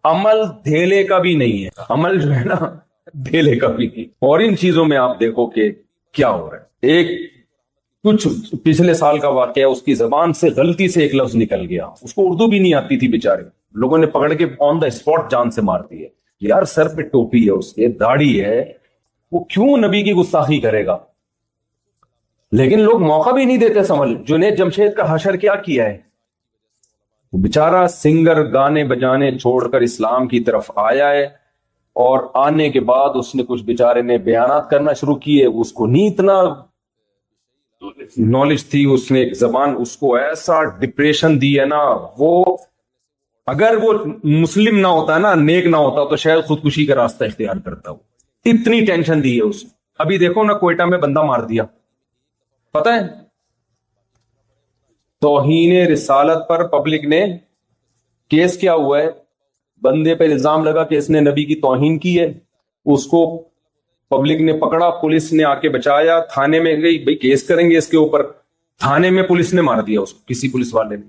عمل دھیلے کا بھی نہیں ہے، عمل جو ہے نا دھیلے کا بھی نہیں۔ اور ان چیزوں میں آپ دیکھو کہ کیا ہو رہا ہے۔ ایک کچھ پچھلے سال کا واقعہ، اس کی زبان سے غلطی سے ایک لفظ نکل گیا، اس کو اردو بھی نہیں آتی تھی بیچارے، لوگوں نے پکڑ کے آن دا اسپاٹ جان سے مار دی ہے۔ یار سر پہ ٹوپی ہے، اس کے داڑھی ہے، وہ کیوں نبی کی گستاخی کرے گا؟ لیکن لوگ موقع بھی نہیں دیتے سمجھ۔ جنید جمشید کا حشر کیا کیا ہے؟ بیچارہ سنگر گانے بجانے چھوڑ کر اسلام کی طرف آیا ہے، اور آنے کے بعد اس نے کچھ بیچارے نے بیانات کرنا شروع کیے، اس کو نہیں اتنا نالج تھی، اس نے ایک زبان اس کو ایسا ڈپریشن دی ہے نا، وہ اگر وہ مسلم نہ ہوتا نا، نیک نہ ہوتا تو شاید خودکشی کا راستہ اختیار کرتا ہو، اتنی ٹینشن دی ہے اس نے۔ ابھی دیکھو نا کوئٹہ میں بندہ مار دیا، پتہ ہے توہین رسالت پر پبلک نے کیس کیا ہوا ہے، بندے پہ الزام لگا کہ اس نے نبی کی توہین کی ہے، اس کو پبلک نے پکڑا، پولیس نے آ کے بچایا، تھانے میں گئی، بھئی کیس کریں گے اس کے اوپر، تھانے میں پولیس نے مار دیا اس کو، کسی پولیس والے نے۔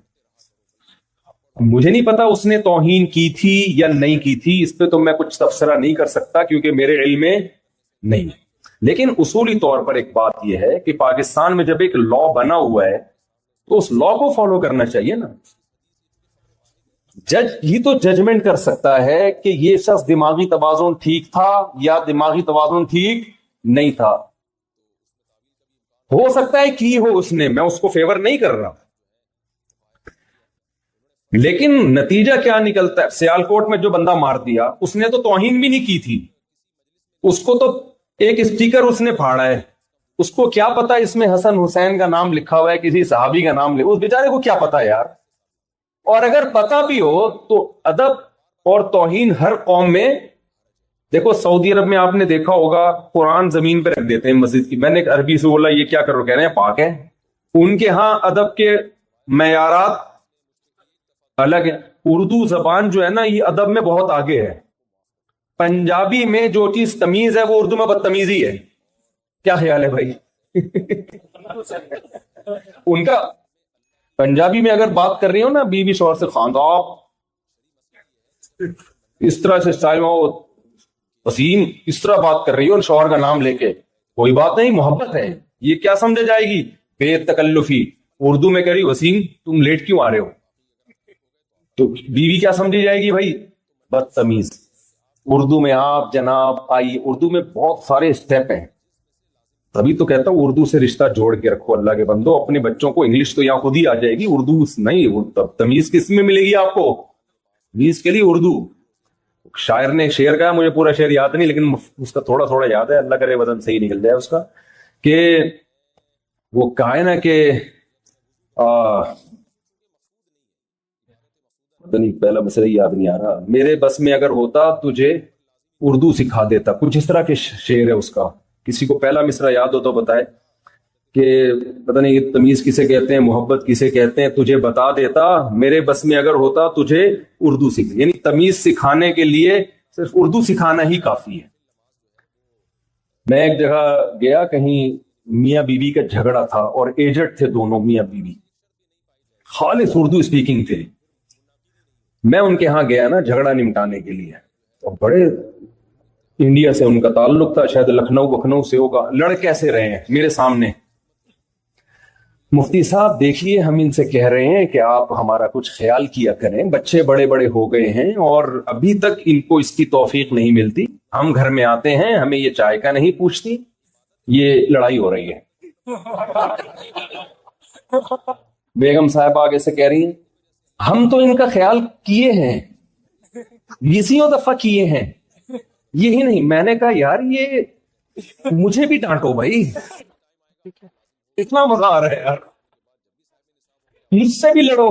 مجھے نہیں پتا اس نے توہین کی تھی یا نہیں کی تھی، اس پہ تو میں کچھ تبصرہ نہیں کر سکتا کیونکہ میرے علم میں نہیں، لیکن اصولی طور پر ایک بات یہ ہے کہ پاکستان میں جب ایک لا بنا ہوا ہے تو اس لا کو فالو کرنا چاہیے نا۔ جج ہی تو ججمنٹ کر سکتا ہے کہ یہ شخص دماغی توازن ٹھیک تھا یا دماغی توازن ٹھیک نہیں تھا۔ ہو سکتا ہے کی ہو اس نے، میں اس کو فیور نہیں کر رہا، لیکن نتیجہ کیا نکلتا ہے؟ سیالکوٹ میں جو بندہ مار دیا اس نے تو توہین بھی نہیں کی تھی، اس کو تو ایک اسٹیکر اس نے پھاڑا ہے، اس کو کیا پتا اس میں حسن حسین کا نام لکھا ہوا ہے، کسی صحابی کا نام اس بیچارے کو کیا پتا یار؟ اور اگر پتا بھی ہو تو ادب اور توہین ہر قوم میں، دیکھو سعودی عرب میں آپ نے دیکھا ہوگا قرآن زمین پہ رکھ دیتے ہیں مسجد کی، میں نے ایک عربی سے بولا یہ کیا کر رہے ہو؟ کہہ رہے ہیں پاک ہے۔ ان کے ہاں ادب کے معیارات الگ ہے۔ اردو زبان جو ہے نا یہ ادب میں بہت آگے ہے۔ پنجابی میں جو چیز تمیز ہے وہ اردو میں بدتمیزی ہے، کیا خیال ہے بھائی؟ ان کا پنجابی میں اگر بات کر رہی ہو نا بیوی شوہر سے، خاندان اس طرح سے اسٹائل میں، وہ وسیم اس طرح بات کر رہی ہو شوہر کا نام لے کے، کوئی بات نہیں، محبت ہے، یہ کیا سمجھے جائے گی؟ بے تکلفی۔ اردو میں کہہ رہی وسیم تم لیٹ کیوں آ رہے ہو، تو بیوی کیا سمجھی جائے گی بھائی؟ بدتمیز۔ اردو میں آپ جناب آئیے، اردو میں بہت سارے اسٹیپ ہیں، تبھی تو کہتا ہوں اردو سے رشتہ جوڑ کے رکھو اللہ کے بندو۔ اپنے بچوں کو انگلش تو یہاں خود ہی آ جائے گی، اردو نہیں، تمیز کس میں ملے گی آپ کو؟ تمیز کے لیے اردو۔ شاعر نے شعر کہا، مجھے پورا شعر یاد نہیں لیکن اس کا تھوڑا تھوڑا یاد ہے، اللہ کرے وزن صحیح نکل جائے اس کا، کہ وہ کہا ہے نا کہ نہیں پہلا مسئلہ یاد نہیں آ رہا، میرے بس میں اگر ہوتا تجھے اردو سکھا دیتا، کچھ اس طرح کے شعر ہے اس کا۔ کسی کو پہلا مصرع یاد ہو تو بتائے کہ پتہ نہیں یہ تمیز کسے کہتے ہیں، محبت کسے کہتے ہیں، تجھے بتا دیتا، میرے بس میں اگر ہوتا تجھے اردو سکھ، یعنی تمیز سکھانے کے لیے صرف اردو سکھانا ہی کافی ہے۔ میں ایک جگہ گیا، کہیں میاں بیوی کا جھگڑا تھا اور ایجڈ تھے دونوں میاں بیوی، خالص اردو اسپیکنگ تھے۔ میں ان کے ہاں گیا نا جھگڑا نمٹانے کے لیے، اور بڑے انڈیا سے ان کا تعلق تھا، شاید لکھنؤ سے ہوگا، لڑ کیسے رہے ہیں میرے سامنے، مفتی صاحب دیکھیے ہم ان سے کہہ رہے ہیں کہ آپ ہمارا کچھ خیال کیا کریں، بچے بڑے بڑے ہو گئے ہیں اور ابھی تک ان کو اس کی توفیق نہیں ملتی، ہم گھر میں آتے ہیں ہمیں یہ چائے کا نہیں پوچھتی، یہ لڑائی ہو رہی ہے۔ بیگم صاحب آگے سے کہہ رہی ہیں ہم تو ان کا خیال کیے ہیں، بیسیوں دفعہ کیے ہیں، یہی نہیں۔ میں نے کہا یار یہ مجھے بھی ڈانٹو بھائی، اتنا مزہ آ رہا ہے یار، مجھ سے بھی لڑو۔